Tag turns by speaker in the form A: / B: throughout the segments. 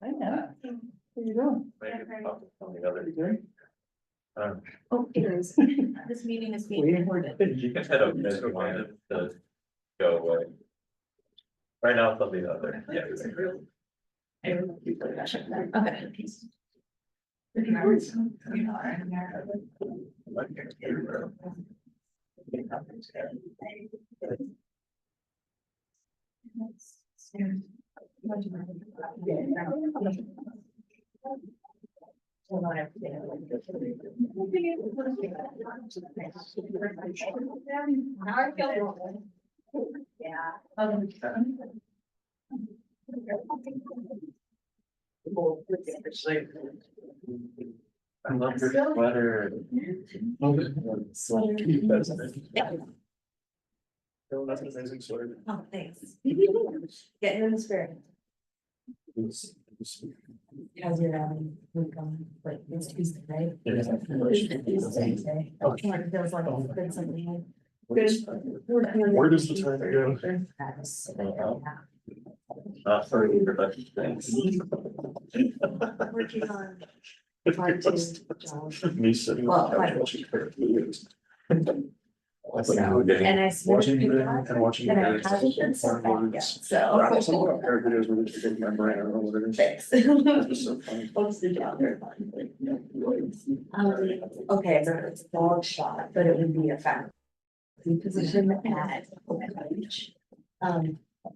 A: I know. What are you doing?
B: Oh, it is. This meeting is being
A: Waiting for
B: recorded.
C: You can head up as you wanted to go away. Right now, it's something other, yeah.
B: Okay.
C: I love your sweater.
D: That's an amazing story.
B: Oh, thanks. Getting in the spirit. How's your week going? Like, it's Tuesday, right? It's Tuesday. Oh, it feels like it's been something.
D: Where does the time go?
C: Sorry, thanks.
B: Working on part two, John.
D: Me sitting
B: Well,
D: on the couch
B: like-
D: watching cartoons.
B: And I
D: Watching
B: switched
D: them and watching.
B: and I
D: cartoons.
B: haven't been so back yet,
D: Some of
B: so.
D: our parent videos were just in my brain, I don't know what it is.
B: Thanks.
D: It's just so funny.
B: What's the job? Okay, so it's a dog shot, but it would be a faculty position at Oak Ridge.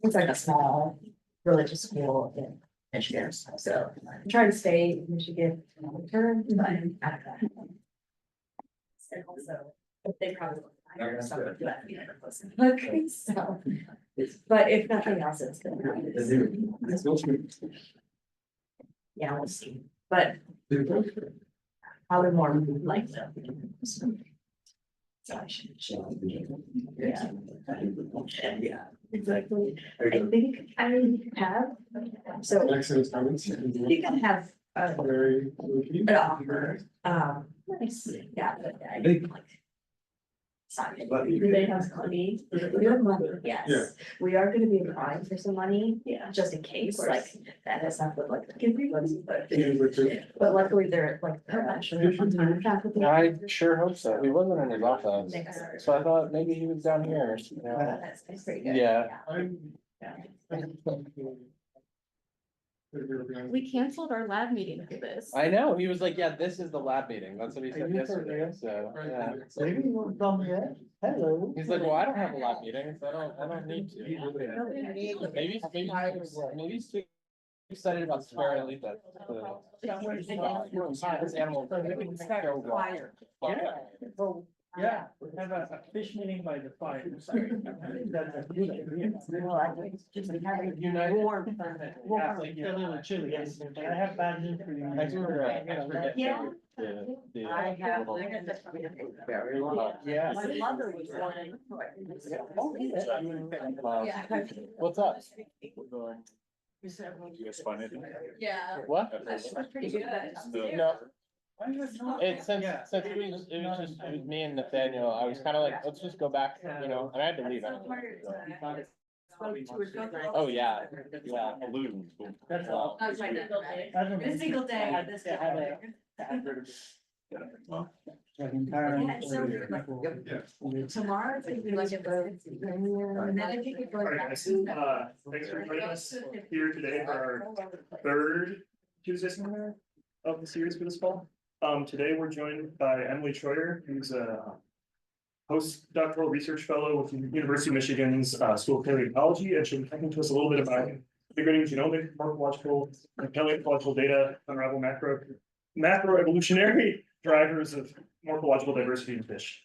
B: It's like a small religious school in Michigan, so I'm trying to stay in Michigan long term, but I'm out of that. And also, they probably won't hire someone to let me know. Okay, so, but if nothing else, it's gonna be. Yeah, we'll see, but probably more like that. So I should. Yeah. Yeah, exactly. I think I have, so
D: Next is comments.
B: you can have
D: Very.
B: an offer, nice, yeah, but I think like. Sorry, do they have money? We have money,
D: Yeah.
B: yes, we are gonna be applying for some money, yeah, just in case, like, that has not been like, give me money, but luckily they're like professional on time faculty.
E: I sure hope so. He wasn't in his office,
B: Thanks.
E: so I thought maybe he was down here, you know.
B: That's pretty good.
E: Yeah.
F: We canceled our lab meeting for this.
E: I know, he was like, yeah, this is the lab meeting. That's what he said yesterday, so, yeah.
A: Maybe you won't come yet. Hello.
E: He's like, well, I don't have a lab meeting, so I don't need to. Maybe he's too excited about square elite that. This animal.
A: Yeah, we have a fish meeting by the fire. That's a good idea.
B: Well, I think it's just having
E: United.
B: warm.
A: Yeah, like a little chilly, yes, but I have bad news for you.
E: Thanks for,
B: Yeah.
E: the-
B: I have. Very long.
E: Yeah.
B: My mother was one.
E: What's up?
D: You guys find anything?
F: Yeah.
E: What?
F: That's pretty good.
E: No, it's since it was me and Nathaniel, I was kind of like, let's just go back, you know, and I had to leave. Oh, yeah, yeah.
A: That's all.
F: That was my single day.
A: I don't know.
B: A single day on this.
A: Yeah, I had like entirely.
B: Tomorrow. it's gonna be like a bird. And then I think it goes
D: Alright
B: back
D: guys,
B: to-
D: thanks for joining us here today for our third Tuesday seminar of the series for this fall. Today we're joined by Emily Troyer, who's a postdoctoral research fellow with the University of Michigan's School of Paleontology, and she'll be talking to us a little bit about integrating genomic, morphological, and paleontological data, unravel macroevolutionary drivers of morphological diversity in fish.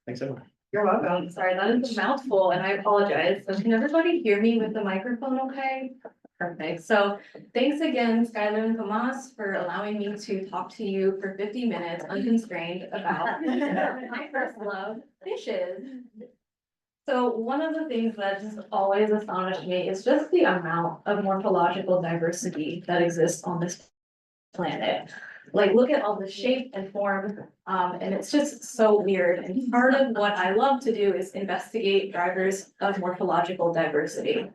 D: Thanks, Emily.
F: You're welcome. Sorry, that is a mouthful and I apologize. So can everybody hear me with the microphone okay? Perfect. So thanks again, Skylar and Tomas, for allowing me to talk to you for 50 minutes unconstrained about my first love, fishes. So one of the things that just always astonished me is just the amount of morphological diversity that exists on this planet. Like, look at all the shape and form, and it's just so weird. And part of what I love to do is investigate drivers of morphological diversity.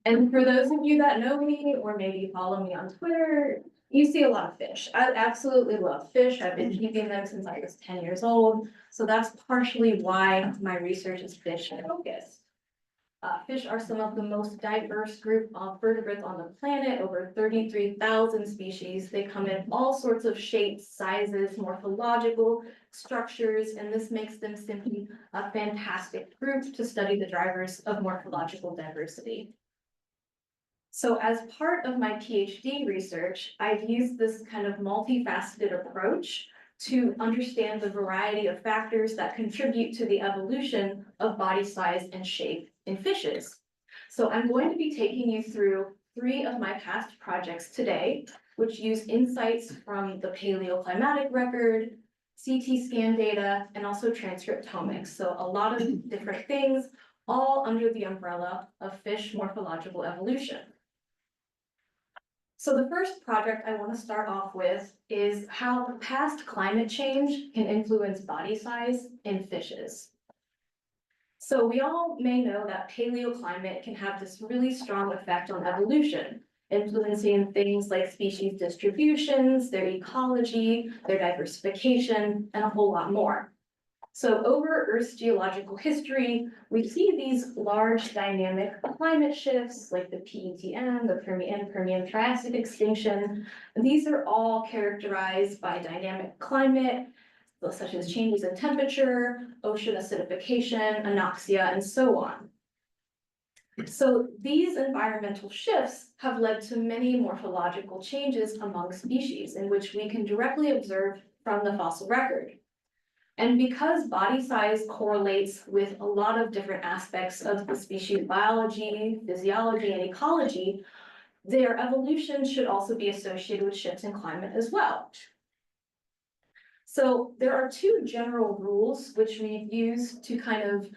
F: And for those of you that know me, or maybe follow me on Twitter, you see a lot of fish. I absolutely love fish. I've been keeping them since I was 10 years old. So that's partially why my research is fish focused. Fish are some of the most diverse group of vertebrates on the planet, over 33,000 species. They come in all sorts of shapes, sizes, morphological structures, and this makes them simply a fantastic group to study the drivers of morphological diversity. So as part of my PhD research, I've used this kind of multifaceted approach to understand the variety of factors that contribute to the evolution of body size and shape in fishes. So I'm going to be taking you through 3 of my past projects today, which use insights from the paleoclimatic record, CT scan data, and also transcriptomics. So a lot of different things, all under the umbrella of fish morphological evolution. So the first project I want to start off with is how past climate change can influence body size in fishes. So we all may know that paleoclimate can have this really strong effect on evolution, influencing things like species distributions, their ecology, their diversification, and a whole lot more. So over Earth's geological history, we see these large dynamic climate shifts like the PETM, the Permian-Triassic extinction. These are all characterized by dynamic climate, such as changes in temperature, ocean acidification, anoxia, and so on. So these environmental shifts have led to many morphological changes among species in which we can directly observe from the fossil record. And because body size correlates with a lot of different aspects of the species biology, physiology, and ecology, their evolution should also be associated with shifts in climate as well. So there are 2 general rules which we've used to kind of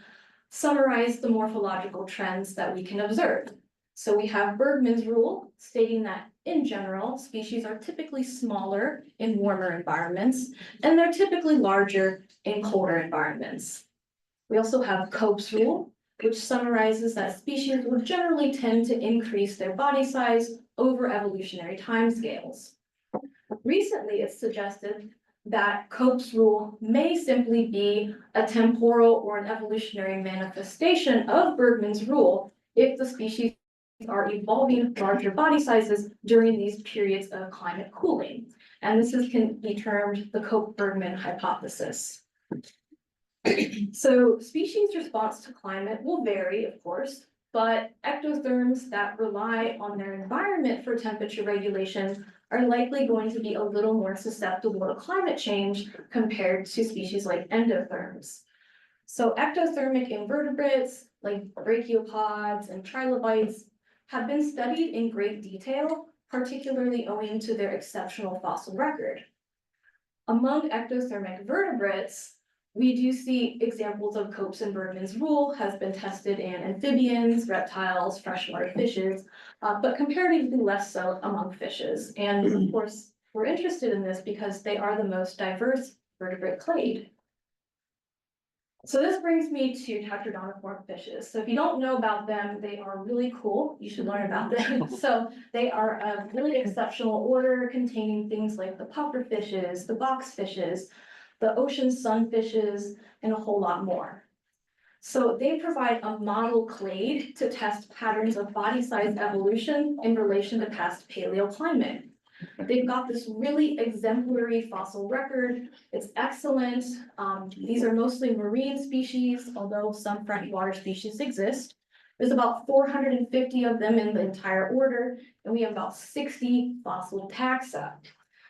F: summarize the morphological trends that we can observe. So we have Bergmann's rule stating that in general, species are typically smaller in warmer environments, and they're typically larger in colder environments. We also have Cope's rule, which summarizes that species will generally tend to increase their body size over evolutionary timescales. Recently, it's suggested that Cope's rule may simply be a temporal or an evolutionary manifestation of Bergmann's rule if the species are evolving larger body sizes during these periods of climate cooling. And this can be termed the Cope-Bergmann hypothesis. So species' response to climate will vary, of course, but ectotherms that rely on their environment for temperature regulation are likely going to be a little more susceptible to climate change compared to species like endotherms. So ectothermic invertebrates like brachiopods and trilobites have been studied in great detail, particularly owing to their exceptional fossil record. Among ectothermic vertebrates, we do see examples of Cope's and Bergmann's rule has been tested in amphibians, reptiles, freshwater fishes, but comparatively less so among fishes. And of course, we're interested in this because they are the most diverse vertebrate clade. So this brings me to tetraodontiform fishes. So if you don't know about them, they are really cool. You should learn about them. So they are a really exceptional order containing things like the pufferfishes, the boxfishes, the ocean sunfishes, and a whole lot more. So they provide a model clade to test patterns of body size evolution in relation to past paleoclimate. They've got this really exemplary fossil record. It's excellent. These are mostly marine species, although some freshwater species exist. There's about 450 of them in the entire order, and we have about 60 fossil taxa.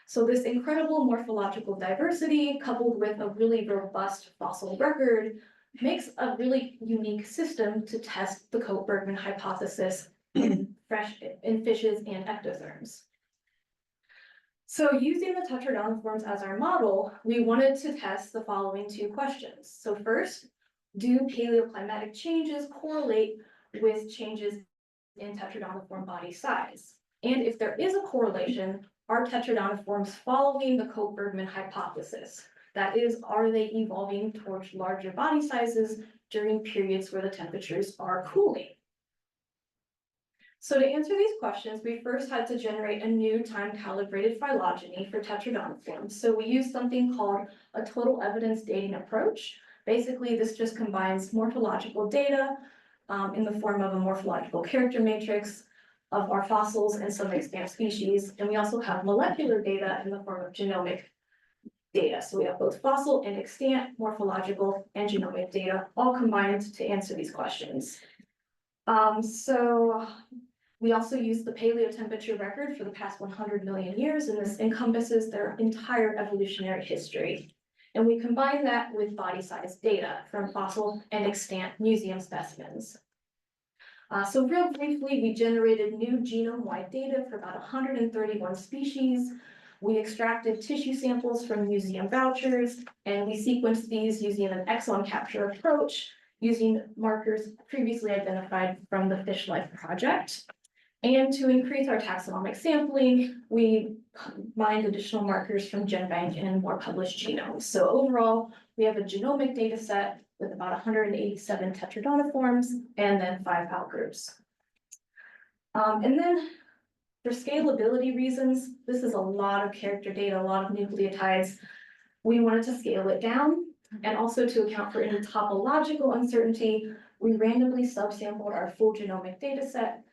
F: So this incredible morphological diversity, coupled with a really robust fossil record, makes a really unique system to test the Cope-Bergmann hypothesis in fishes and ectotherms. So using the tetraodontiforms as our model, we wanted to test the following 2 questions. So first, do paleoclimatic changes correlate with changes in tetraodontiform body size? And if there is a correlation, are tetraodontiforms following the Cope-Bergman hypothesis? That is, are they evolving towards larger body sizes during periods where the temperatures are cooling? So to answer these questions, we first had to generate a new time-calibrated phylogeny for tetraodontiforms. So we used something called a total evidence dating approach. Basically, this just combines morphological data in the form of a morphological character matrix of our fossils and some extant species. And we also have molecular data in the form of genomic data. So we have both fossil and extant morphological and genomic data all combined to answer these questions. So we also use the paleotemperature record for the past 100 million years, and this encompasses their entire evolutionary history. And we combine that with body size data from fossil and extant museum specimens. So real briefly, we generated new genome-wide data for about 131 species. We extracted tissue samples from museum vouchers, and we sequenced these using an exon capture approach, using markers previously identified from the Fish Life Project. And to increase our taxonomic sampling, we mined additional markers from GenBank and more published genomes. So overall, we have a genomic data set with about 187 tetraodontiforms and then 5 outgroups. And then for scalability reasons, this is a lot of character data, a lot of nucleotides. We wanted to scale it down, and also to account for any topological uncertainty, we randomly subsampled our full genomic data set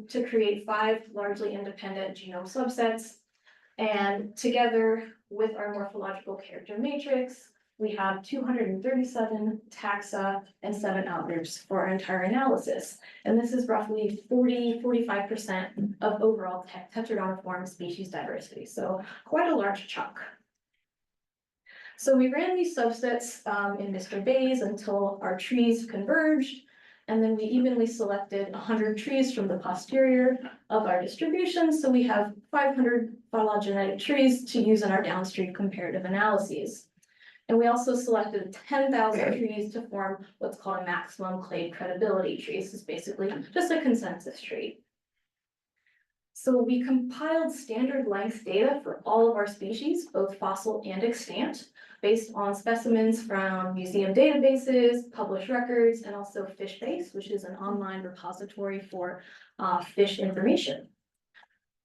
F: to create 5 largely independent genome subsets. And together with our morphological character matrix, we have 237 taxa and 7 outgroups for our entire analysis. And this is roughly 45% of overall tetraodontiform species diversity. So quite a large chunk. So we ran these subsets in Mr. Bayes until our trees converged. And then we evenly selected 100 trees from the posterior of our distribution. So we have 500 phylogenetic trees to use in our downstream comparative analyses. And we also selected 10,000 trees to form what's called a maximum clade credibility tree. This is basically just a consensus tree. So we compiled standard length data for all of our species, both fossil and extant, based on specimens from museum databases, published records, and also FishBase, which is an online repository for fish information.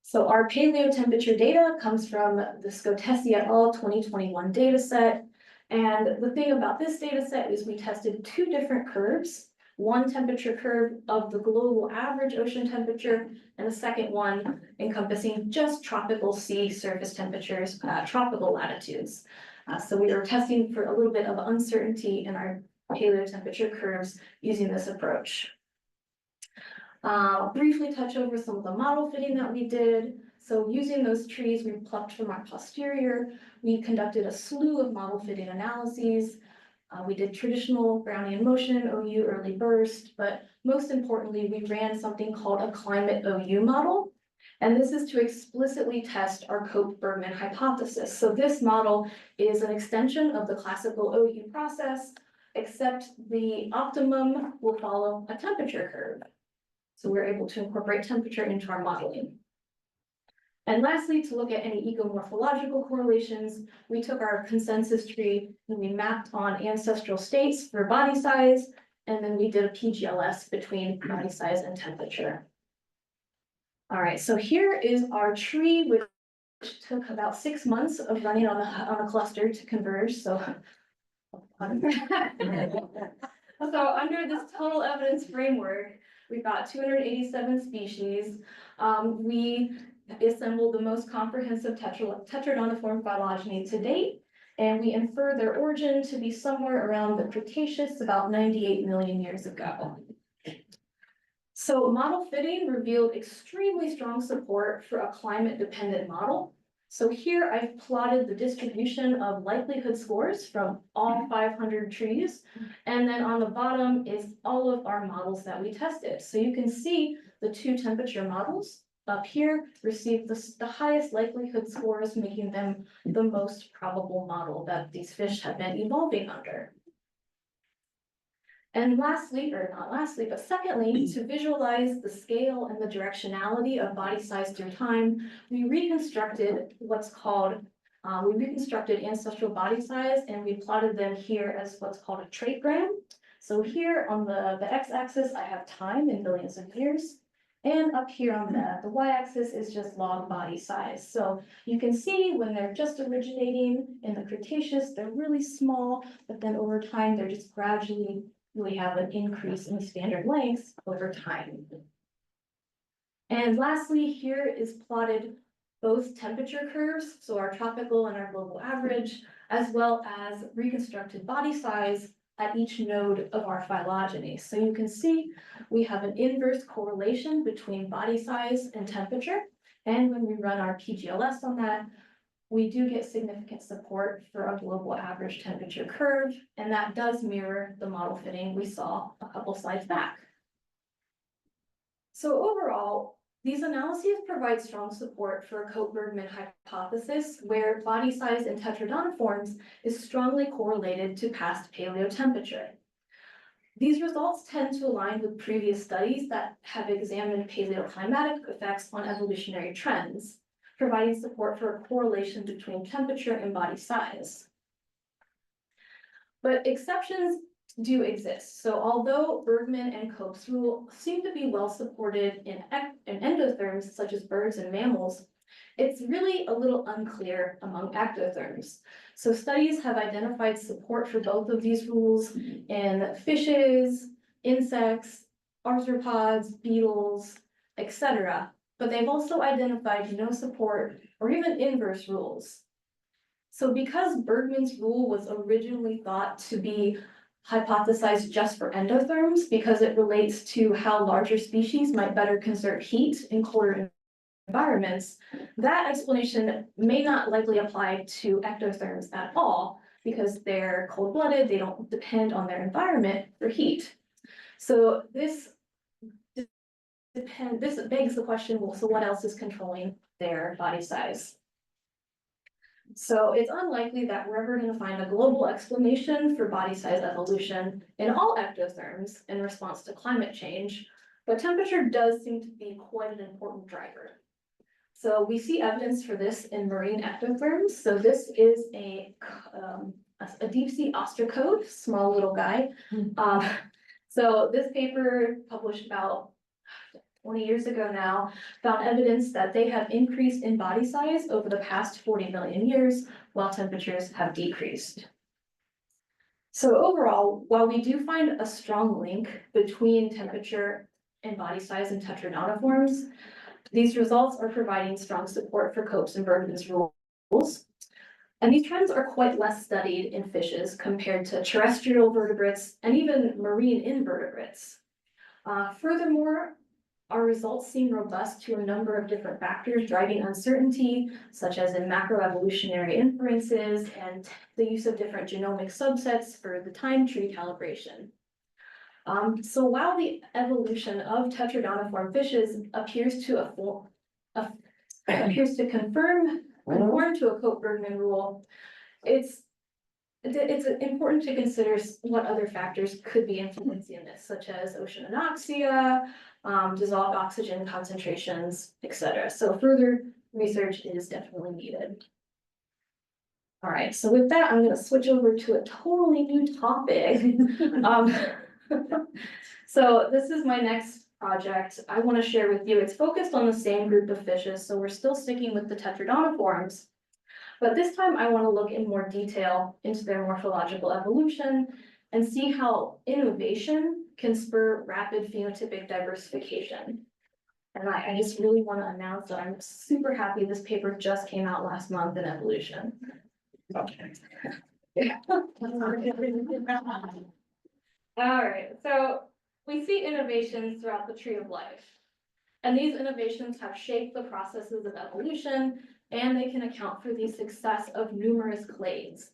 F: So our paleotemperature data comes from the Scotesi et al. 2021 data set. And the thing about this data set is we tested 2 different curves, one temperature curve of the global average ocean temperature, and the second one encompassing just tropical sea surface temperatures, tropical latitudes. So we were testing for a little bit of uncertainty in our paleotemperature curves using this approach. Briefly touch over some of the model fitting that we did. So using those trees we plucked from our posterior, we conducted a slew of model fitting analyses. We did traditional Brownian motion, OU early burst, but most importantly, we ran something called a climate OU model. And this is to explicitly test our Cope-Bergman hypothesis. So this model is an extension of the classical OU process, except the optimum will follow a temperature curve. So we're able to incorporate temperature into our modeling. And lastly, to look at any ecomorphological correlations, we took our consensus tree and we mapped on ancestral states for body size, and then we did a PGLS between body size and temperature. All right, so here is our tree, which took about 6 months of running on a cluster to converge. So under this total evidence framework, we've got 287 species. We assembled the most comprehensive tetraodontiform phylogeny to date, and we infer their origin to be somewhere around the Cretaceous, about 98 million years ago. So model fitting revealed extremely strong support for a climate-dependent model. So here I've plotted the distribution of likelihood scores from all 500 trees. And then on the bottom is all of our models that we tested. So you can see the 2 temperature models up here received the highest likelihood scores, making them the most probable model that these fish have been evolving under. And lastly, or not lastly, but secondly, to visualize the scale and the directionality of body size through time, we reconstructed we reconstructed ancestral body size and we plotted them here as what's called a trait gram. So here on the x-axis, I have time in billions of years. And up here on the y-axis is just log body size. So you can see when they're just originating in the Cretaceous, they're really small, but then over time, they're just gradually really have an increase in standard lengths over time. And lastly, here is plotted both temperature curves, so our tropical and our global average, as well as reconstructed body size at each node of our phylogeny. So you can see we have an inverse correlation between body size and temperature. And when we run our PGLS on that, we do get significant support for a global average temperature curve, and that does mirror the model fitting we saw a couple slides back. So overall, these analyses provide strong support for a Cope-Bergman hypothesis where body size in tetraodontiforms is strongly correlated to past paleotemperature. These results tend to align with previous studies that have examined paleoclimatic effects on evolutionary trends, providing support for a correlation between temperature and body size. But exceptions do exist. So although Bergman and Cope's rule seem to be well supported in endotherms such as birds and mammals, it's really a little unclear among ectotherms. So studies have identified support for both of these rules in fishes, insects, arthropods, beetles, etc. But they've also identified no support or even inverse rules. So because Bergman's rule was originally thought to be hypothesized just for endotherms because it relates to how larger species might better conserve heat in colder environments, that explanation may not likely apply to ectotherms at all because they're cold-blooded, they don't depend on their environment for heat. So this begs the question, well, so what else is controlling their body size? So it's unlikely that we're ever going to find a global explanation for body size evolution in all ectotherms in response to climate change, but temperature does seem to be quite an important driver. So we see evidence for this in marine ectotherms. So this is a deep sea ostracode, small little guy. So this paper published about 20 years ago now, found evidence that they have increased in body size over the past 40 million years, while temperatures have decreased. So overall, while we do find a strong link between temperature and body size in tetraodontiforms, these results are providing strong support for Cope's and Bergman's rules. And these trends are quite less studied in fishes compared to terrestrial vertebrates and even marine invertebrates. Furthermore, our results seem robust to a number of different factors driving uncertainty, such as in macroevolutionary inferences and the use of different genomic subsets for the time tree calibration. So while the evolution of tetraodontiform fishes appears to conform to a Cope-Bergman rule, it's important to consider what other factors could be influencing this, such as ocean anoxia, dissolved oxygen concentrations, etc. So further research is definitely needed. All right, so with that, I'm going to switch over to a totally new topic. So this is my next project I want to share with you. It's focused on the same group of fishes, so we're still sticking with the tetraodontiforms. But this time I want to look in more detail into their morphological evolution and see how innovation can spur rapid phenotypic diversification. And I just really want to announce that I'm super happy this paper just came out last month in Evolution. Okay. All right, so we see innovations throughout the tree of life. And these innovations have shaped the processes of evolution, and they can account for the success of numerous clades.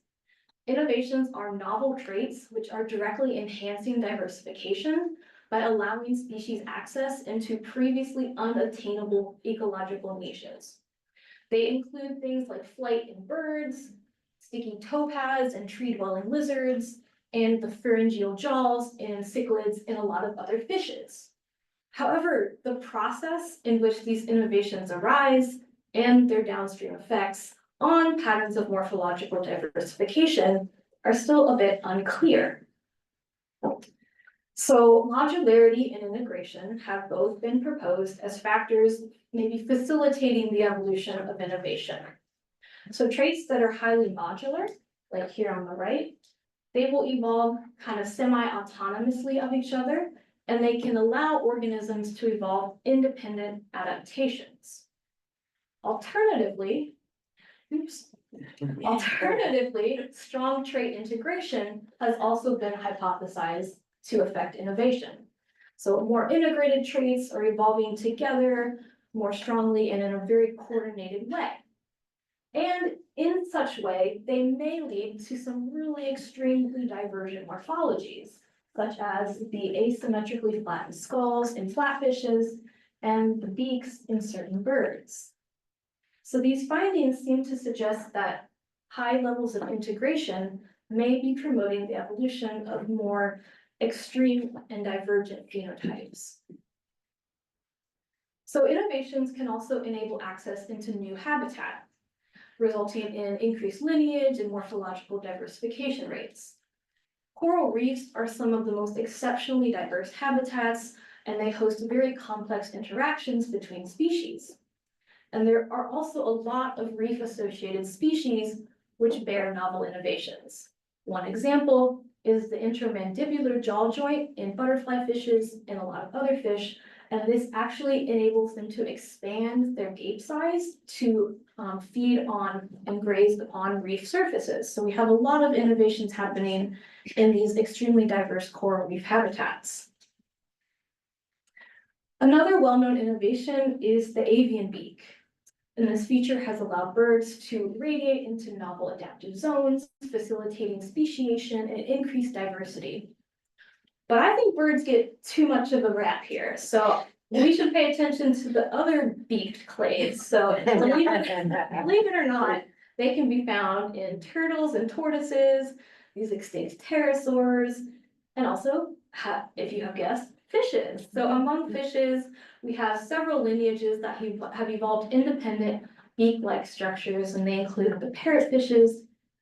F: Innovations are novel traits which are directly enhancing diversification by allowing species access into previously unattainable ecological niches. They include things like flight in birds, sticky topaz and tree-dwelling lizards, and the pharyngeal jaws and cichlids in a lot of other fishes. However, the process in which these innovations arise and their downstream effects on patterns of morphological diversification are still a bit unclear. So modularity and integration have both been proposed as factors maybe facilitating the evolution of innovation. So traits that are highly modular, like here on the right, they will evolve kind of semi-autonomously of each other, and they can allow organisms to evolve independent adaptations. Alternatively, strong trait integration has also been hypothesized to affect innovation. So more integrated traits are evolving together more strongly and in a very coordinated way. And in such way, they may lead to some really extremely divergent morphologies, such as the asymmetrically flattened skulls in flatfishes and the beaks in certain birds. So these findings seem to suggest that high levels of integration may be promoting the evolution of more extreme and divergent phenotypes. So innovations can also enable access into new habitat, resulting in increased lineage and morphological diversification rates. Coral reefs are some of the most exceptionally diverse habitats, and they host very complex interactions between species. And there are also a lot of reef-associated species which bear novel innovations. One example is the intramandibular jaw joint in butterfly fishes and a lot of other fish, and this actually enables them to expand their gape size to feed on and graze upon reef surfaces. So we have a lot of innovations happening in these extremely diverse coral reef habitats. Another well-known innovation is the avian beak. And this feature has allowed birds to radiate into novel adaptive zones, facilitating speciation and increased diversity. But I think birds get too much of a rap here, so we should pay attention to the other beaked clades. So believe it or not, they can be found in turtles and tortoises, these extinct pterosaurs, and also, if you have guessed, fishes. So among fishes, we have several lineages that have evolved independent beak-like structures, and they include the parrotfishes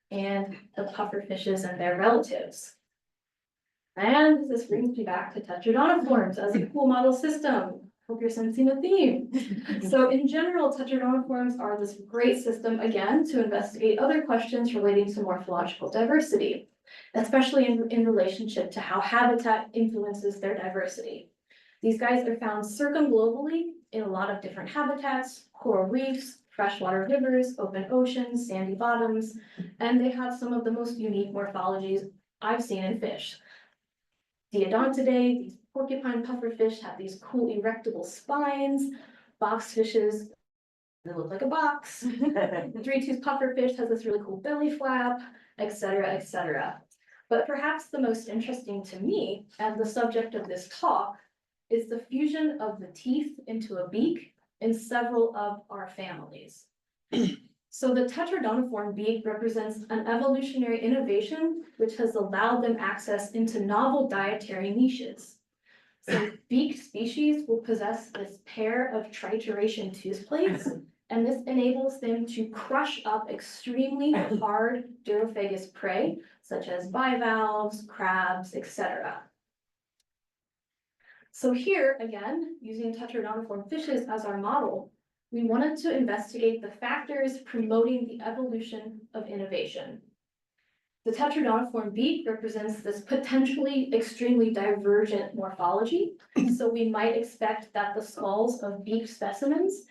F: and the pufferfishes and their relatives. And this brings me back to tetraodontiforms as a cool model system. Hope you're sensing a theme. So in general, tetraodontiforms are this great system, again, to investigate other questions relating to morphological diversity, especially in relationship to how habitat influences their diversity. These guys are found circumglobally in a lot of different habitats, coral reefs, freshwater rivers, open oceans, sandy bottoms, and they have some of the most unique morphologies I've seen in fish. Diodontidae, these porcupine pufferfish have these cool erectable spines. Boxfishes, they look like a box. Three-toothed pufferfish has this really cool belly flap, etc., etc. But perhaps the most interesting to me, and the subject of this talk, is the fusion of the teeth into a beak in several of our families. So the tetraodontiform beak represents an evolutionary innovation which has allowed them access into novel dietary niches. So beaked species will possess this pair of trituration tooth plates, and this enables them to crush up extremely hard durophagous prey, such as bivalves, crabs, etc. So here, again, using tetraodontiform fishes as our model, we wanted to investigate the factors promoting the evolution of innovation. The tetraodontiform beak represents this potentially extremely divergent morphology, so we might expect that the skulls of beaked specimens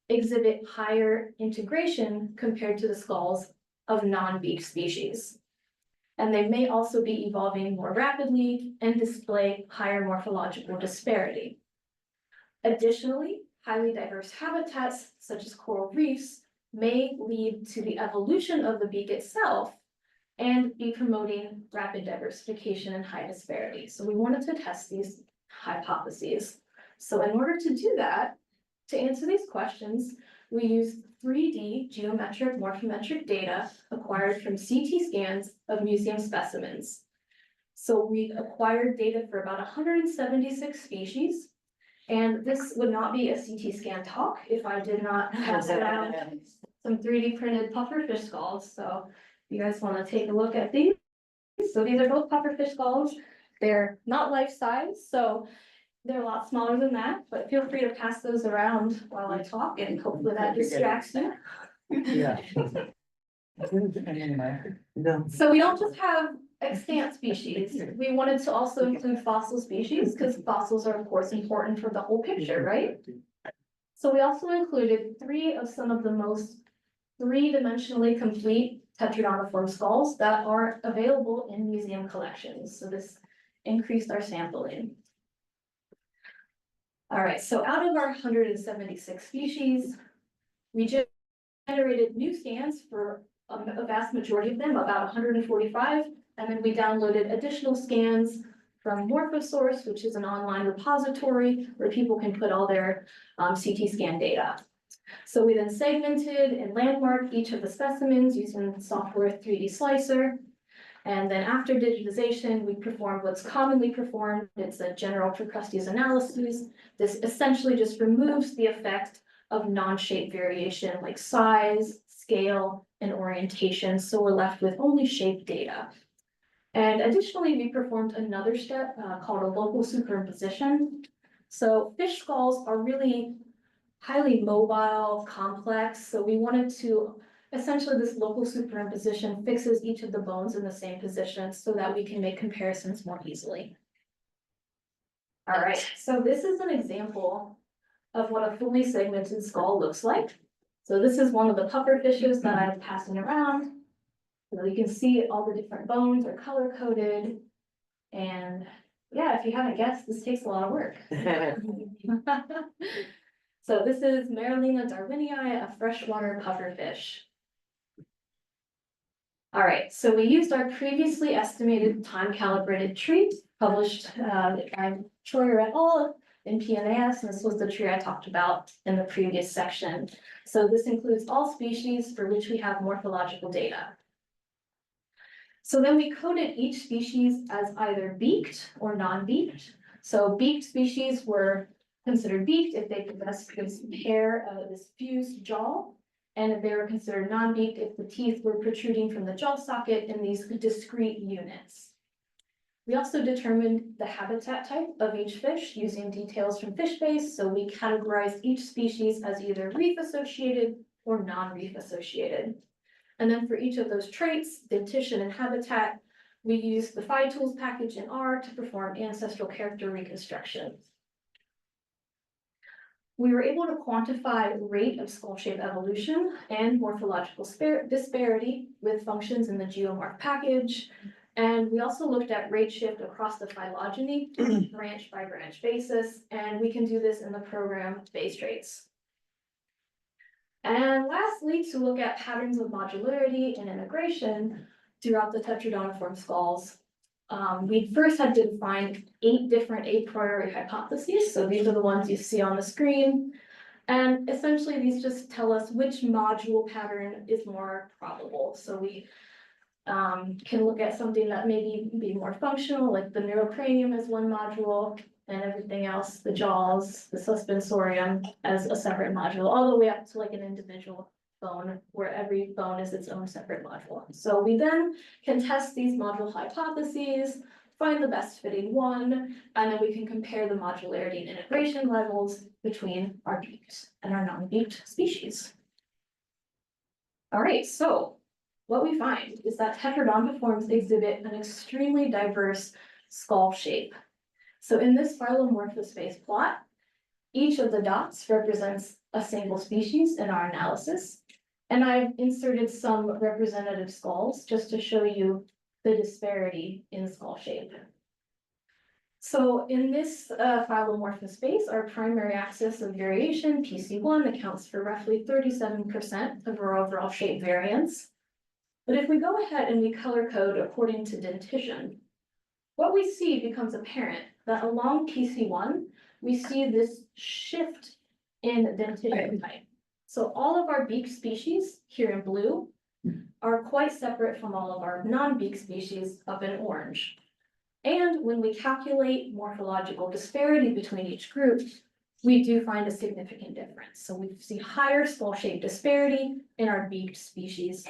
F: exhibit higher integration compared to the skulls of non-beaked species. And they may also be evolving more rapidly and display higher morphological disparity. Additionally, highly diverse habitats, such as coral reefs, may lead to the evolution of the beak itself and be promoting rapid diversification and high disparity. So we wanted to test these hypotheses. So in order to do that, to answer these questions, we used 3D geometric morphometric data acquired from CT scans of museum specimens. So we acquired data for about 176 species. And this would not be a CT scan talk if I did not pass around some 3D printed pufferfish skulls. So you guys want to take a look at these? So these are both pufferfish skulls. They're not life size, so they're a lot smaller than that, but feel free to pass those around while I talk and hopefully that distracts you.
A: Yeah.
F: So we don't just have extant species, we wanted to also include fossil species, because fossils are of course important for the whole picture, right? So we also included three of some of the most three-dimensionally complete tetraodontiform skulls that are available in museum collections, so this increased our sampling. All right, so out of our 176 species, we generated new scans for a vast majority of them, about 145, and then we downloaded additional scans from Morphosource, which is an online repository where people can put all their CT scan data. So we then segmented and landmarked each of the specimens using the software 3D Slicer. And then after digitization, we performed what's commonly performed. It's a general Procrustes analysis. This essentially just removes the effect of non-shape variation like size, scale, and orientation. So we're left with only shape data. And additionally, we performed another step called a local superimposition. So fish skulls are really highly mobile, complex. So we wanted to, essentially this local superimposition fixes each of the bones in the same position so that we can make comparisons more easily. All right, so this is an example of what a fully segmented skull looks like. So this is one of the pufferfishes that I'm passing around. So you can see all the different bones are color coded. And yeah, if you haven't guessed, this takes a lot of work. So this is Marilina darwinii, a freshwater pufferfish. All right, so we used our previously estimated time calibrated tree published by Troyer et al. In PNAS, and this was the tree I talked about in the previous section. So this includes all species for which we have morphological data. So then we coded each species as either beaked or non-beaked. So beaked species were considered beaked if they possessed this pair of this fused jaw, and if they were considered non-beaked if the teeth were protruding from the jaw socket in these discrete units. We also determined the habitat type of each fish using details from FishBase, so we categorized each species as either reef-associated or non-reef associated. And then for each of those traits, dentition and habitat, we used the PhyTools package in R to perform ancestral character reconstruction. We were able to quantify rate of skull shape evolution and morphological disparity with functions in the geomorph package. And we also looked at rate shift across the phylogeny, branch by branch basis, and we can do this in the program base traits. And lastly, to look at patterns of modularity and integration throughout the tetraodontiform skulls, we first had to define 8 different a priori hypotheses. So these are the ones you see on the screen. And essentially these just tell us which module pattern is more probable. So we can look at something that maybe be more functional, like the neurocranium as one module, and everything else, the jaws, the suspensorium as a separate module, all the way up to like an individual bone, where every bone is its own separate module. So we then can test these module hypotheses, find the best fitting one, and then we can compare the modularity and integration levels between our beaked and our non-beaked species. All right, so what we find is that tetraodontiforms exhibit an extremely diverse skull shape. So in this phylomorphous space plot, each of the dots represents a single species in our analysis. And I've inserted some representative skulls just to show you the disparity in skull shape. So in this phylomorphous space, our primary axis of variation, PC1, accounts for roughly 37% of our overall shape variance. But if we go ahead and we color code according to dentition, what we see becomes apparent that along PC1, we see this shift in dentition type. So all of our beak species here in blue are quite separate from all of our non-beak species up in orange. And when we calculate morphological disparity between each group, we do find a significant difference. So we see higher skull shape disparity in our beaked species.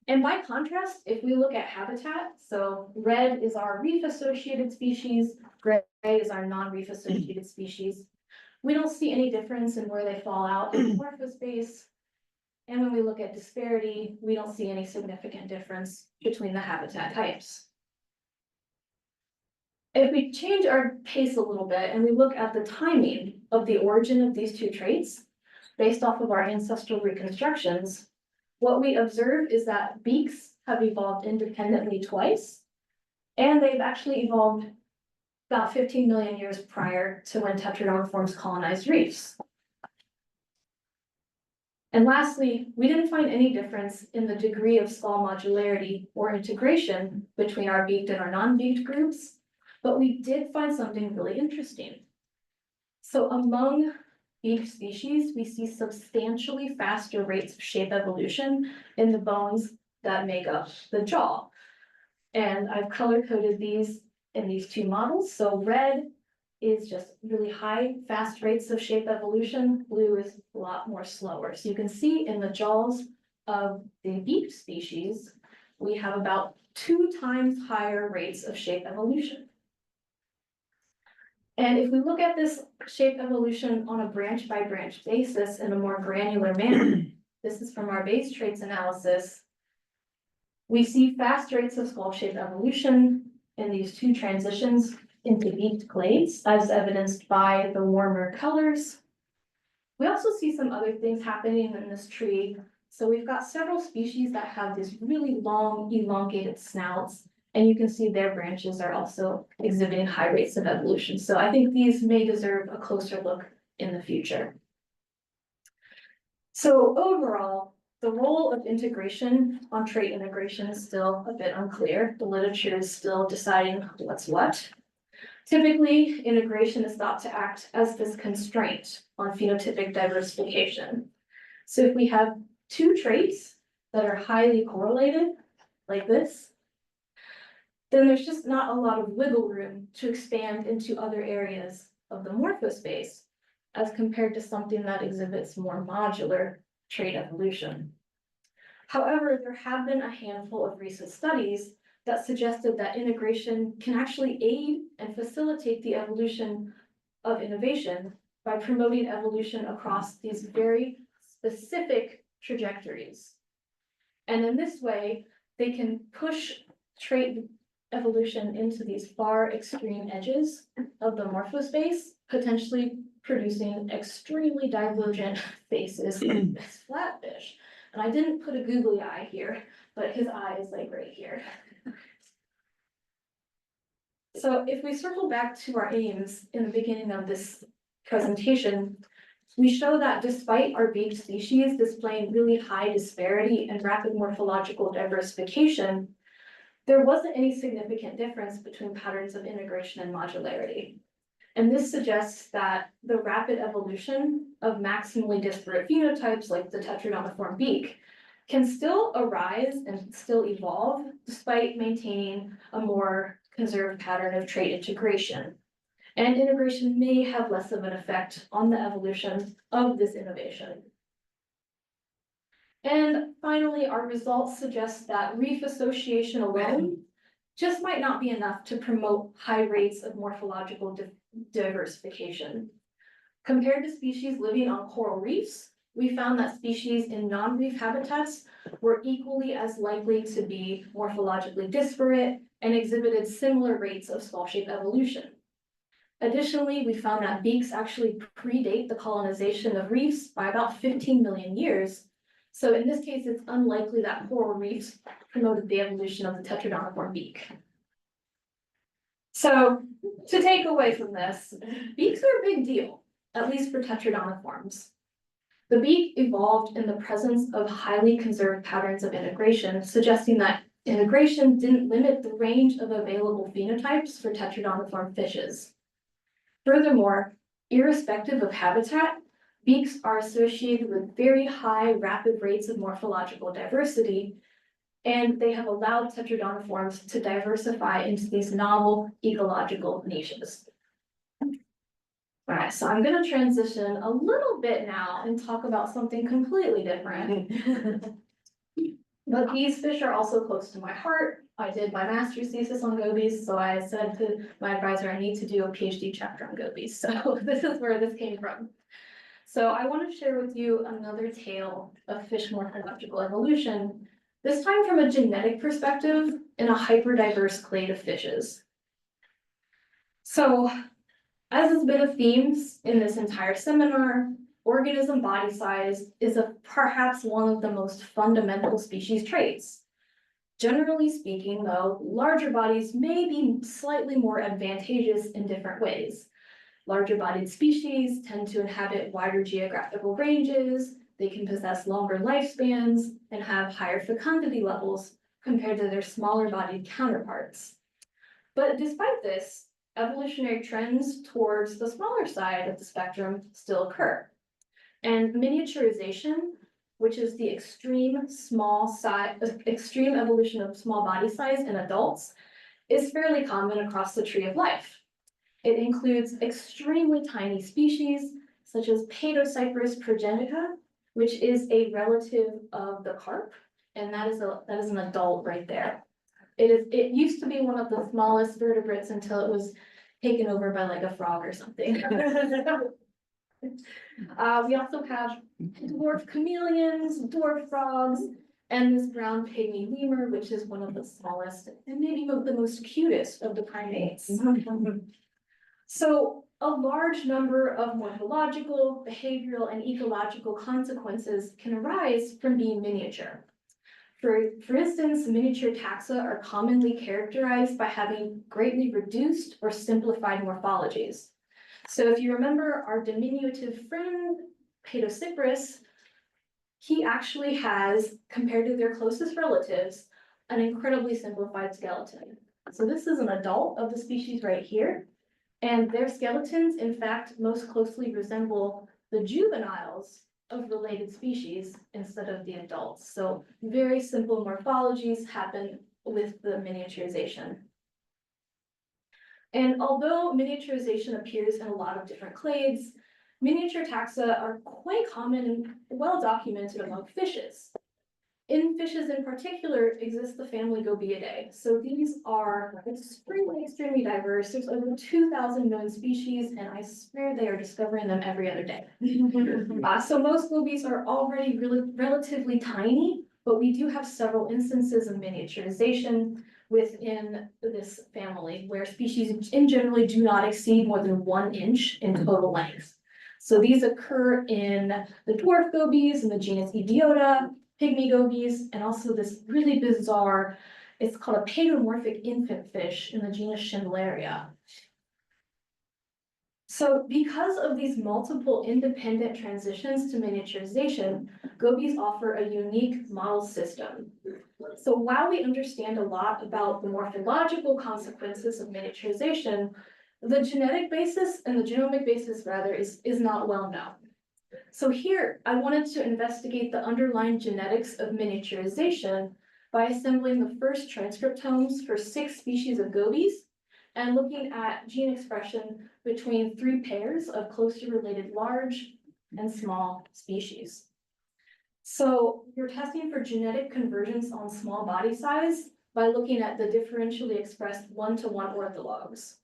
F: And by contrast, if we look at habitat, so red is our reef-associated species, gray is our non-reef associated species. We don't see any difference in where they fall out in the morphospace. And when we look at disparity, we don't see any significant difference between the habitat types. If we change our pace a little bit and we look at the timing of the origin of these two traits, based off of our ancestral reconstructions, what we observe is that beaks have evolved independently twice, and they've actually evolved about 15 million years prior to when tetraodontiforms colonized reefs. And lastly, we didn't find any difference in the degree of skull modularity or integration between our beaked and our non-beaked groups, but we did find something really interesting. So among beaked species, we see substantially faster rates of shape evolution in the bones that make up the jaw. And I've color-coded these in these two models. So red is just really high, fast rates of shape evolution. Blue is a lot more slower. So you can see in the jaws of the beaked species, we have about 2 times higher rates of shape evolution. And if we look at this shape evolution on a branch by branch basis in a more granular manner, this is from our base traits analysis, we see fast rates of skull shape evolution in these two transitions into beaked clades, as evidenced by the warmer colors. We also see some other things happening in this tree. So we've got several species that have these really long, elongated snouts, and you can see their branches are also exhibiting high rates of evolution. So I think these may deserve a closer look in the future. So overall, the role of integration on trait integration is still a bit unclear. The literature is still deciding what's what. Typically, integration is thought to act as this constraint on phenotypic diversification. So if we have two traits that are highly correlated, like this, then there's just not a lot of wiggle room to expand into other areas of the morphospace as compared to something that exhibits more modular trait evolution. However, there have been a handful of recent studies that suggested that integration can actually aid and facilitate the evolution of innovation by promoting evolution across these very specific trajectories. And in this way, they can push trait evolution into these far extreme edges of the morphospace, potentially producing extremely divergent faces like this flatfish. And I didn't put a googly eye here, but his eye is like right here. So if we circle back to our aims in the beginning of this presentation, we show that despite our beaked species displaying really high disparity and rapid morphological diversification, there wasn't any significant difference between patterns of integration and modularity. And this suggests that the rapid evolution of maximally disparate phenotypes like the tetraodontiform beak can still arise and still evolve despite maintaining a more conserved pattern of trait integration. And integration may have less of an effect on the evolution of this innovation. And finally, our results suggest that reef association alone just might not be enough to promote high rates of morphological diversification. Compared to species living on coral reefs, we found that species in non-reef habitats were equally as likely to be morphologically disparate and exhibited similar rates of skull shape evolution. Additionally, we found that beaks actually predate the colonization of reefs by about 15 million years. So in this case, it's unlikely that coral reefs promoted the evolution of the tetraodontiform beak. So to take away from this, beaks are a big deal, at least for tetraodontiforms. The beak evolved in the presence of highly conserved patterns of integration, suggesting that integration didn't limit the range of available phenotypes for tetraodontiform fishes. Furthermore, irrespective of habitat, beaks are associated with very high rapid rates of morphological diversity, And they have allowed tetraodontiforms to diversify into these novel ecological niches. Alright, so I'm gonna transition a little bit now and talk about something completely different. But these fish are also close to my heart. I did my master's thesis on gobies, so I said to my advisor, I need to do a PhD chapter on gobies, so this is where this came from. So I want to share with you another tale of fish morphological evolution, this time from a genetic perspective in a hyperdiverse clade of fishes. So, as has been a theme in this entire seminar, organism body size is perhaps one of the most fundamental species traits. Generally speaking, though, larger bodies may be slightly more advantageous in different ways. Larger bodied species tend to inhabit wider geographical ranges, they can possess longer lifespans, and have higher fecundity levels compared to their smaller bodied counterparts. But despite this, evolutionary trends towards the smaller side of the spectrum still occur. And miniaturization, which is the extreme evolution of small body size in adults, is fairly common across the tree of life. It includes extremely tiny species, such as Paedocyprus progenica, which is a relative of the carp, and that is an adult right there. It used to be one of the smallest vertebrates until it was taken over by like a frog or something. We also have dwarf chameleons, dwarf frogs, and this brown pygmy lemur, which is one of the smallest and maybe the most cutest of the primates. So a large number of morphological, behavioral, and ecological consequences can arise from being miniature. For instance, miniature taxa are commonly characterized by having greatly reduced or simplified morphologies. So if you remember our diminutive friend, Paedocyprus, he actually has, compared to their closest relatives, an incredibly simplified skeleton. So this is an adult of the species right here, and their skeletons, in fact, most closely resemble the juveniles of related species instead of the adults. So very simple morphologies happen with the miniaturization. And although miniaturization appears in a lot of different clades, miniature taxa are quite common and well documented among fishes. In fishes in particular exists the family Gobiidae. So these are extremely diverse. There's over 2,000 known species, and I swear they are discovering them every other day. So most gobies are already relatively tiny, but we do have several instances of miniaturization within this family, where species in generally do not exceed more than 1 inch in total length. So these occur in the dwarf gobies in the genus Ebiota, pygmy gobies, and also this really bizarre, it's called a paedomorphic infant fish in the genus Schindleria. So because of these multiple independent transitions to miniaturization, gobies offer a unique model system. So while we understand a lot about the morphological consequences of miniaturization, the genetic basis and the genomic basis rather is not well known. So here, I wanted to investigate the underlying genetics of miniaturization by assembling the first transcriptomes for 6 species of gobies and looking at gene expression between 3 pairs of closely related large and small species. So you're testing for genetic convergence on small body size by looking at the differentially expressed 1-to-1 orthologs.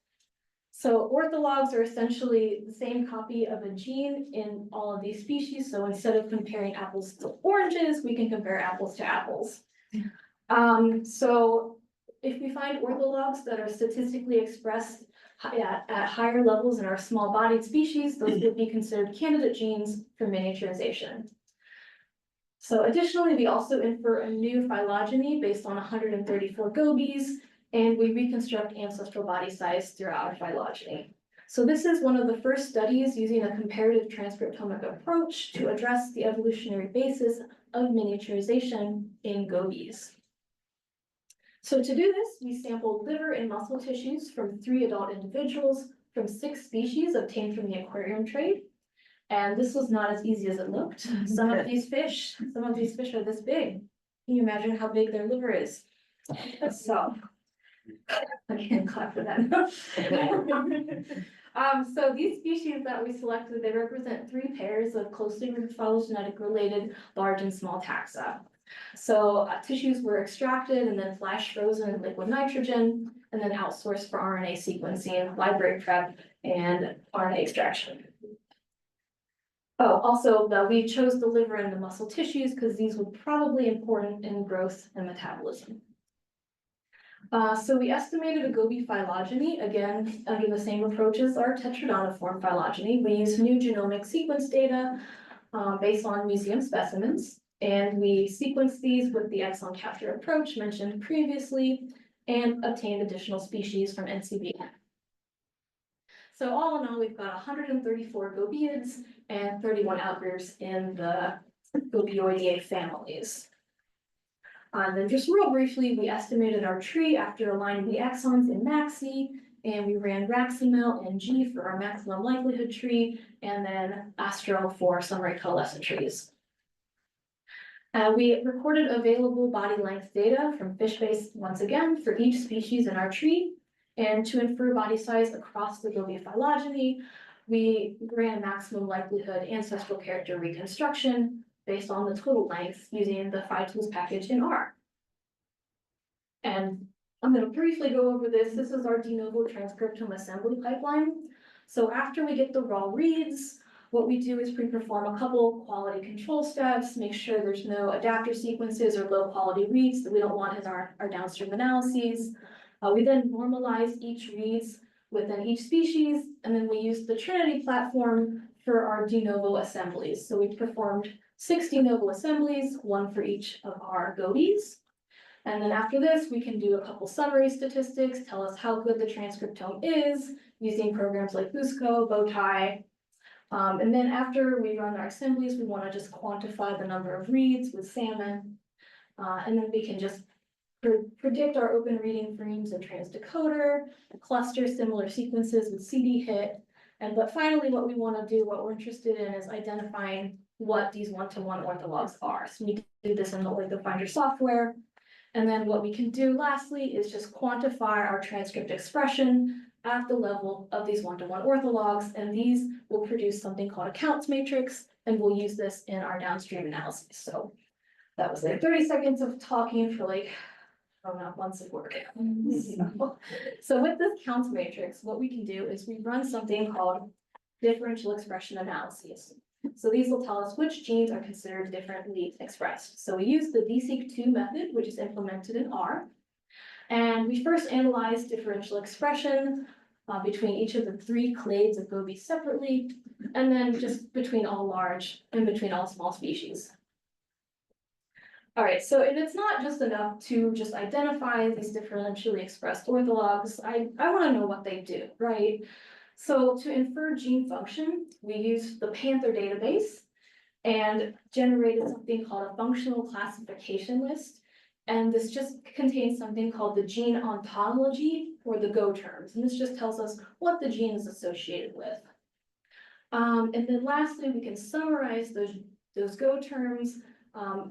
F: So orthologs are essentially the same copy of a gene in all of these species. So instead of comparing apples to oranges, we can compare apples to apples. So if we find orthologs that are statistically expressed at higher levels in our small-bodied species, those would be considered candidate genes for miniaturization. So additionally, we also infer a new phylogeny based on 134 gobies, and we reconstruct ancestral body size throughout our phylogeny. So this is one of the first studies using a comparative transcriptomic approach to address the evolutionary basis of miniaturization in gobies. So to do this, we sampled liver and muscle tissues from 3 adult individuals from 6 species obtained from the aquarium trade. And this was not as easy as it looked. Some of these fish are this big. Can you imagine how big their liver is? So. I can't clap for that. So these species that we selected, they represent three pairs of closely phylogenetic related large and small taxa. So tissues were extracted and then flash frozen in liquid nitrogen, and then outsourced for RNA sequencing, library prep, and RNA extraction. Oh, also, we chose the liver and the muscle tissues because these were probably important in growth and metabolism. So we estimated a Gobi phylogeny, again, under the same approach as our tetraodontiform phylogeny. We used new genomic sequence data based on museum specimens, and we sequenced these with the exon capture approach mentioned previously and obtained additional species from NCB. So all in all, we've got 134 gobiids and 31 outgroups in the Gobioideae families. And then just real briefly, we estimated our tree after aligning the exons in Maxi, and we ran Raximel and G for our maximum likelihood tree, and then Astro for summary coalescent trees. We recorded available body length data from fish base once again for each species in our tree, and to infer body size across the Gobi phylogeny, we ran a maximum likelihood ancestral character reconstruction based on the total length using the PhyTools package in R. And I'm going to briefly go over this. This is our de novo transcriptome assembly pipeline. So after we get the raw reads, what we do is pre-perform a couple quality control steps, make sure there's no adapter sequences or low quality reads that we don't want in our downstream analyses. We then normalize each reads within each species, and then we use the Trinity platform for our de novo assemblies. So we performed 6 de novo assemblies, one for each of our gobies. And then after this, we can do a couple summary statistics, tell us how good the transcriptome is using programs like Busco, Bowtie. And then after we run our assemblies, we want to just quantify the number of reads with salmon. And then we can just predict our open reading frames in transdecoder, cluster similar sequences with CD hit. But finally, what we want to do, what we're interested in is identifying what these one-to-one orthologs are. So we do this in the OrthoFinder software. And then what we can do lastly is just quantify our transcript expression at the level of these one-to-one orthologs, and these will produce something called a counts matrix, and we'll use this in our downstream analysis. So that was like 30 seconds of talking for like, oh, not months of work. So with this counts matrix, what we can do is we run something called differential expression analyses. So these will tell us which genes are considered differently expressed. So we use the DSeq2 method, which is implemented in R. And we first analyze differential expression between each of the 3 clades of Gobi separately, and then just between all large and between all small species. All right, so it's not just enough to just identify these differentially expressed orthologs. I want to know what they do, right? So to infer gene function, we used the Panther database and generated something called a functional classification list. And this just contains something called the gene ontology or the Go terms. And this just tells us what the gene is associated with. And then lastly, we can summarize those Go terms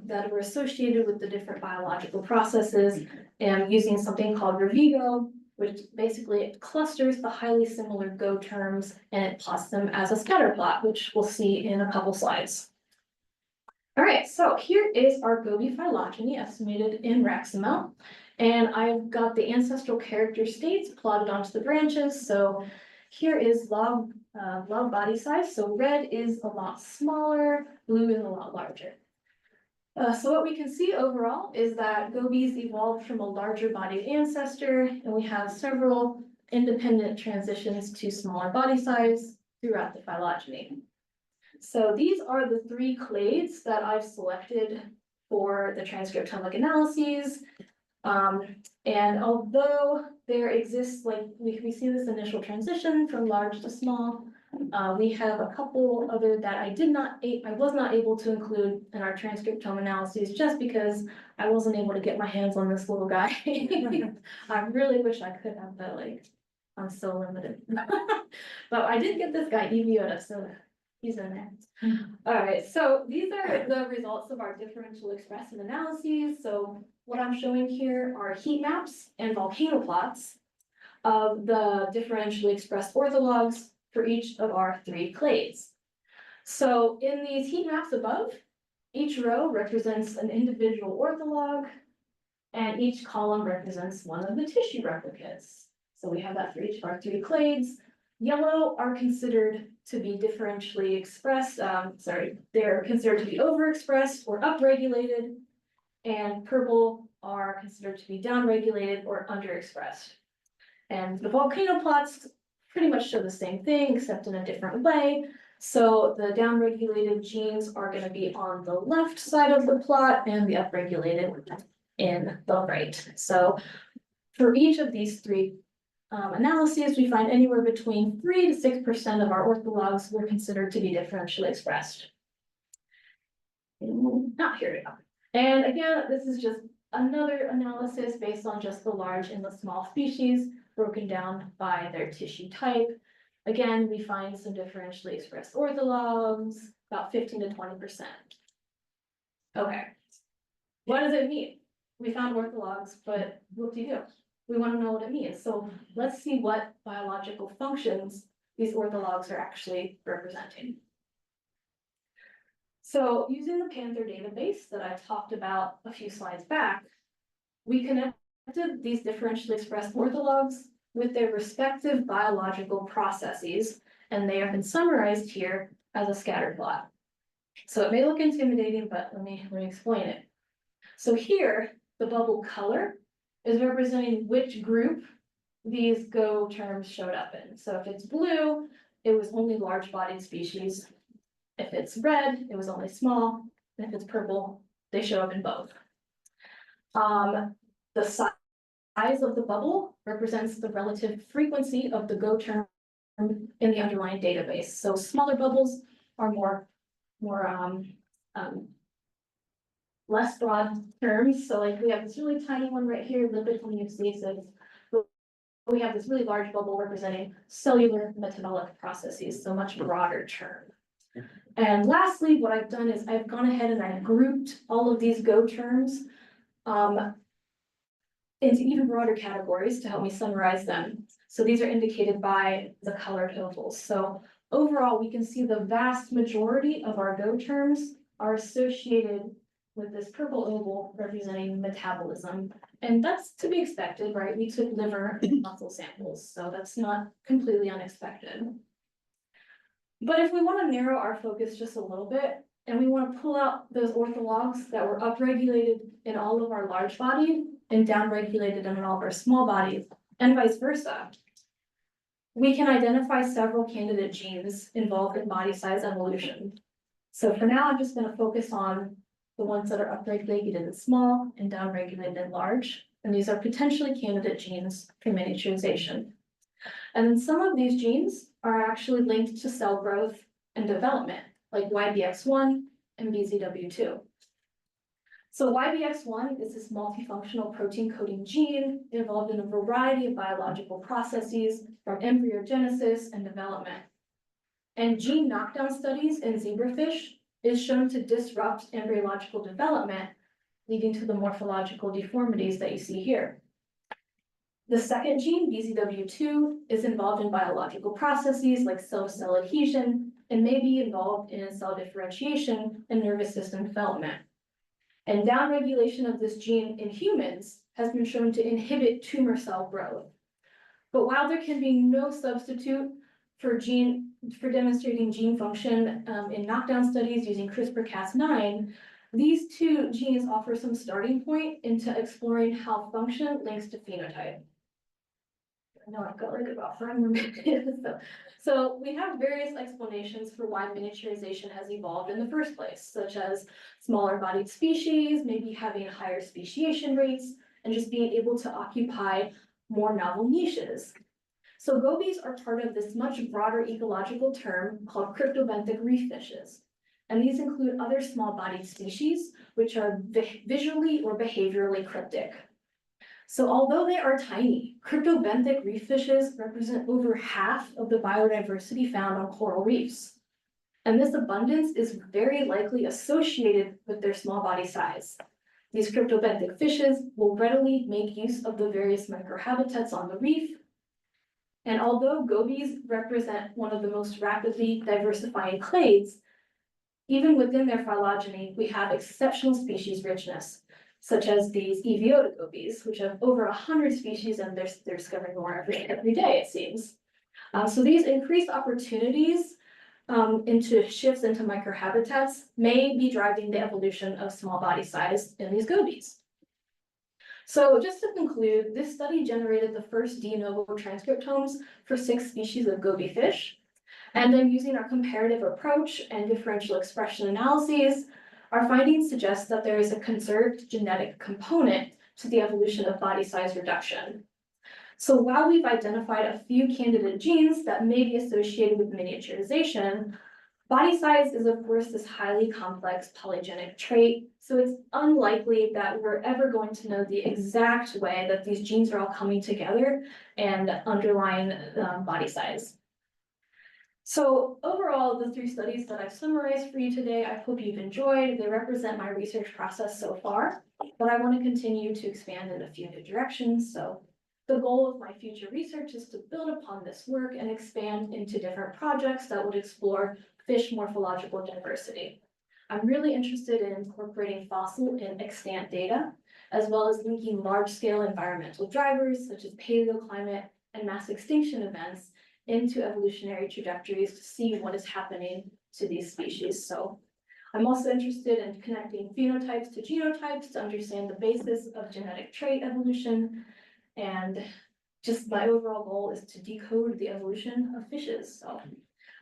F: that were associated with the different biological processes and using something called Revigo, which basically clusters the highly similar Go terms and it plots them as a scatter plot, which we'll see in a couple slides. All right, so here is our Gobi phylogeny estimated in Raximel. And I've got the ancestral character states plotted onto the branches. So here is log body size. So red is a lot smaller, blue is a lot larger. So what we can see overall is that gobis evolved from a larger bodied ancestor, and we have several independent transitions to smaller body size throughout the phylogeny. So these are the 3 clades that I've selected for the transcriptomic analyses. And although there exists, like we see this initial transition from large to small, we have a couple other that I was not able to include in our transcriptome analyses just because I wasn't able to get my hands on this little guy. I really wish I could have, but like, I'm so limited. But I did get this guy, EEB, so He's in there. All right, so these are the results of our differential expression analyses. So what I'm showing here are heat maps and volcano plots of the differentially expressed orthologs for each of our 3 clades. So in these heat maps above, each row represents an individual ortholog, and each column represents one of the tissue replicates. So we have that for each of our 3 clades. Yellow are considered to be differentially expressed, they're considered to be overexpressed or upregulated, and purple are considered to be downregulated or underexpressed. And the volcano plots pretty much show the same thing, except in a different way. So the downregulated genes are going to be on the left side of the plot and the upregulated in the right. So for each of these 3 analyses, we find anywhere between 3 to 6% of our orthologs were considered to be differentially expressed. Here we go. And again, this is just another analysis based on just the large and the small species broken down by their tissue type. Again, we find some differentially expressed orthologs, about 15 to 20%. Okay, what does it mean? We found orthologs, but what do? We want to know what it means. So let's see what biological functions these orthologs are actually representing. So using the Panther database that I talked about a few slides back, we connected these differentially expressed orthologs with their respective biological processes, and they have been summarized here as a scatter plot. So it may look intimidating, but let me explain it. So here, the bubble color is representing which group these GO terms showed up in. So if it's blue, it was only large-bodied species. If it's red, it was only small. And if it's purple, they show up in both. The size of the bubble represents the relative frequency of the GO term in the underlying database. So smaller bubbles are more less broad terms. So like we have this really tiny one right here, lipid homeostasis. We have this really large bubble representing cellular metabolic processes, so much broader term. And lastly, what I've done is I've gone ahead and I've grouped all of these GO terms into even broader categories to help me summarize them. So these are indicated by the colored ovals. So overall, we can see the vast majority of our GO terms are associated with this purple oval representing metabolism. And that's to be expected, right? We took liver and muscle samples, so that's not completely unexpected. But if we want to narrow our focus just a little bit, and we want to pull out those orthologs that were upregulated in all of our large bodied and downregulated in all of our small bodies, and vice versa, we can identify several candidate genes involved in body size evolution. So for now, I'm just going to focus on the ones that are upregulated in small and downregulated in large, and these are potentially candidate genes for miniaturization. And then some of these genes are actually linked to cell growth and development, like YBX1 and BZW2. So YBX1 is this multifunctional protein coding gene involved in a variety of biological processes from embryogenesis and development. And gene knockdown studies in zebrafish is shown to disrupt embryological development, leading to the morphological deformities that you see here. The second gene, BZW2, is involved in biological processes like cell-to-cell adhesion and may be involved in cell differentiation and nervous system development. And downregulation of this gene in humans has been shown to inhibit tumor cell growth. But while there can be no substitute for demonstrating gene function in knockdown studies using CRISPR-Cas9, these 2 genes offer some starting point into exploring how function links to phenotype. I know I've got like about 5 more minutes. So we have various explanations for why miniaturization has evolved in the first place, such as smaller bodied species, maybe having higher speciation rates, and just being able to occupy more novel niches. So gobies are part of this much broader ecological term called cryptobenthic reef fishes. And these include other small bodied species, which are visually or behaviorally cryptic. So although they are tiny, cryptobenthic reef fishes represent over half of the biodiversity found on coral reefs. And this abundance is very likely associated with their small body size. These cryptobenthic fishes will readily make use of the various microhabitats on the reef. And although gobies represent one of the most rapidly diversifying clades, even within their phylogeny, we have exceptional species richness, such as these EVO gobies, which have over 100 species, and they're discovering more every day, it seems. So these increased opportunities into shifts into microhabitats may be driving the evolution of small body size in these gobies. So just to conclude, this study generated the first de novo transcriptomes for 6 species of goby fish. And then using our comparative approach and differential expression analyses, our findings suggest that there is a conserved genetic component to the evolution of body size reduction. So while we've identified a few candidate genes that may be associated with miniaturization, body size is of course this highly complex polygenic trait, so it's unlikely that we're ever going to know the exact way that these genes are all coming together and underlying body size. So overall, the 3 studies that I've summarized for you today, I hope you've enjoyed. They represent my research process so far, but I want to continue to expand in a few new directions. So the goal of my future research is to build upon this work and expand into different projects that would explore fish morphological diversity. I'm really interested in incorporating fossil and extant data, as well as linking large-scale environmental drivers such as paleoclimate and mass extinction events into evolutionary trajectories to see what is happening to these species. So I'm also interested in connecting phenotypes to genotypes to understand the basis of genetic trait evolution. And just my overall goal is to decode the evolution of fishes. So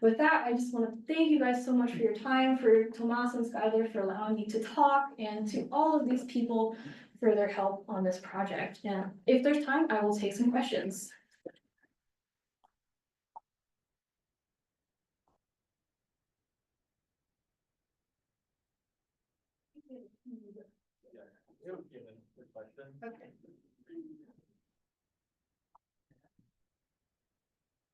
F: with that, I just want to thank you guys so much for your time, for Tomas and Skylar for allowing me to talk, and to all of these people for their help on this project. And if there's time, I will take some questions. Okay.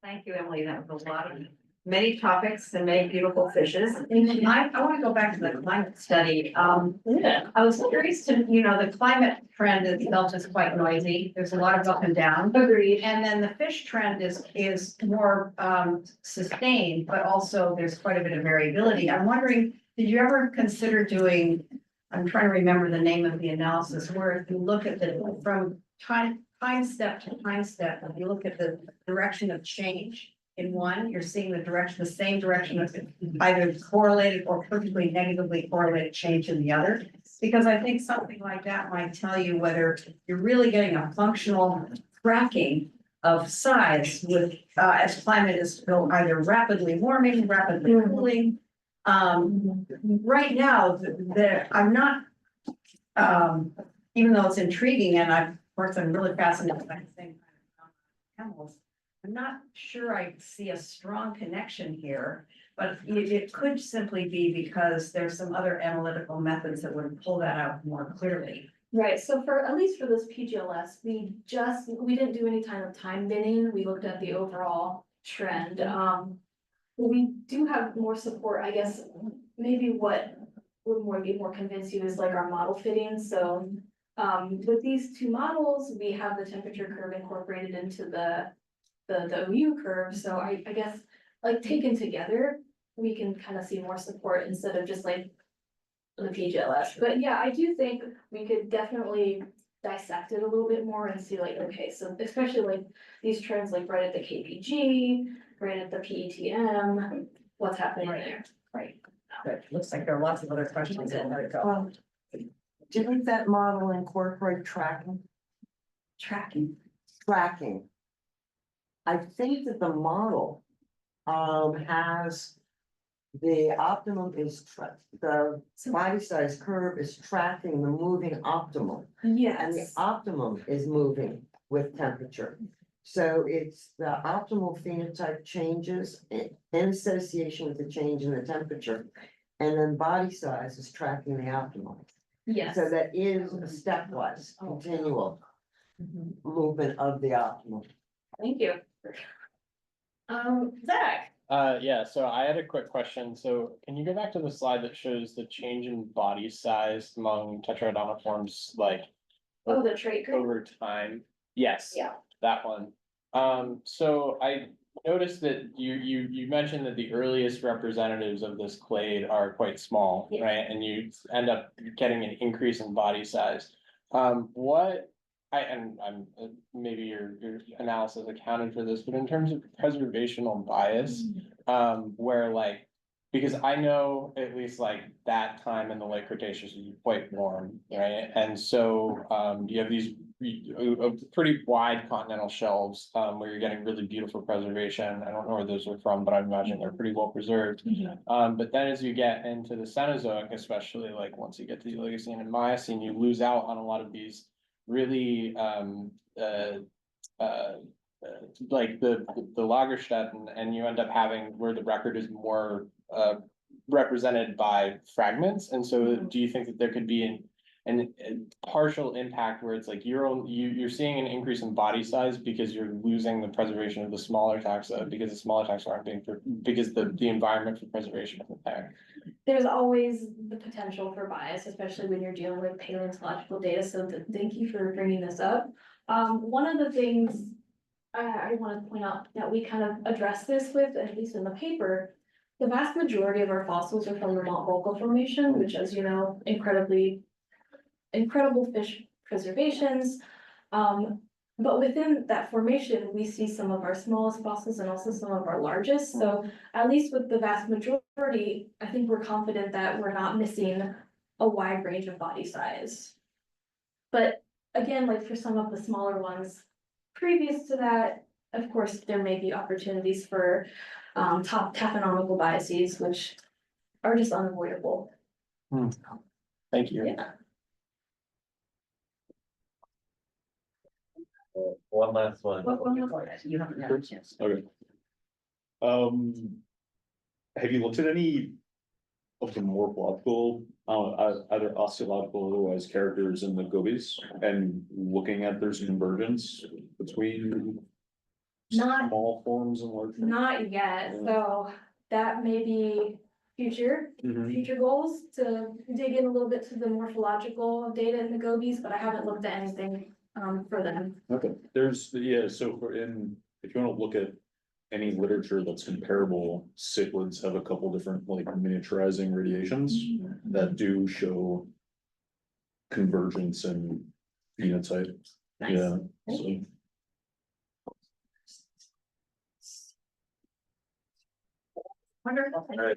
G: Thank you, Emily. That was a lot of many topics and many beautiful fishes.
F: Thank you.
G: I want to go back to the climate study.
F: Yeah.
G: I was curious to, the climate trend itself is quite noisy. There's a lot of up and down.
F: Agreed.
G: And then the fish trend is more sustained, but also there's quite a bit of variability. I'm wondering, did you ever consider doing, I'm trying to remember the name of the analysis, where if you look at the, from time step to time step, if you look at the direction of change in one, you're seeing the same direction of either correlated or perfectly negatively correlated change in the other. Because I think something like that might tell you whether you're really getting a functional tracking of size with, as climate is still either rapidly warming, rapidly cooling. Right now, I'm not, even though it's intriguing and of course I'm really fascinated by the same kind of animals, I'm not sure I see a strong connection here, but it could simply be because there's some other analytical methods that would pull that out more clearly.
F: Right, so for, at least for this PGLS, we didn't do any kind of time binning, we looked at the overall trend. We do have more support, I guess, maybe what would be more convince you is like our model fitting, so. With these 2 models, we have the temperature curve incorporated into the OU curve, so I guess, like taken together, we can kind of see more support instead of just like the PGLS. But yeah, I do think we could definitely dissect it a little bit more and see like, okay, so especially like these trends like right at the KPG, right at the PETM, what's happening there, right?
G: Good. Looks like there are lots of other questions in there.
H: Didn't that model incorporate tracking?
F: Tracking.
H: Tracking. I think that the model has the optimum is the body size curve is tracking the moving optimum. And the
F: Yes,
H: optimum is moving with temperature. So it's the optimal phenotype changes in association with the change in the temperature. And then body size is tracking the optimum.
F: yes.
H: So that is a stepwise, continual movement of the optimum.
F: Thank you. Zach,
E: Yeah, so I had a quick question. So can you go back to the slide that shows the change in body size among tetraodontiforms, like
F: Oh, the trait group?
E: over time? Yes.
F: Yeah.
E: That one. So I noticed that you mentioned that the earliest representatives of this clade are quite small,
F: Yeah.
E: right? And you end up getting an increase in body size. What I'm maybe your analysis accounted for this, but in terms of preservational bias, where like, because I know at least like that time in the late Cretaceous is quite warm, right? And so you have these pretty wide continental shelves where you're getting really beautiful preservation. I don't know where those are from, but I imagine they're pretty well preserved. But then as you get into the Cenozoic, especially like once you get to the Oligocene and Miocene, you lose out on a lot of these really like the Lagerstätten, and you end up having where the record is more represented by fragments. And so do you think that there could be an partial impact where it's like you're seeing an increase in body size because you're losing the preservation of the smaller taxa, because the smaller taxa aren't being because the environment for preservation isn't there?
F: There's always the potential for bias, especially when you're dealing with paleontological data, so thank you for bringing this up. One of the things I want to point out that we kind of address this with, at least in the paper, the vast majority of our fossils are from the Morphological formation, which, as you know, incredible fish preservations. But within that formation, we see some of our smallest fossils and also some of our largest. So at least with the vast majority, I think we're confident that we're not missing a wide range of body size. But again, like for some of the smaller ones, previous to that, of course, there may be opportunities for top taphonomical biases, which are just unavoidable.
E: Thank you.
F: Yeah.
C: One last one.
G: You haven't had a chance.
I: Okay. Have you looked at any of the morphological, either osteological or otherwise characters in the gobies and looking at there's convergence between
F: Not-
I: small forms and large forms?
F: Not yet, so that may be future goals to dig in a little bit to the morphological data in the gobies, but I haven't looked at anything for them.
I: Okay, there's, yeah, so if you wanna look at any literature that's comparable, cichlids have a couple different like miniaturizing radiations that do show convergence and phenotype.
F: Nice.
I: Yeah,
F: Thank
I: so.
F: you.
G: Wonderful.
C: All right.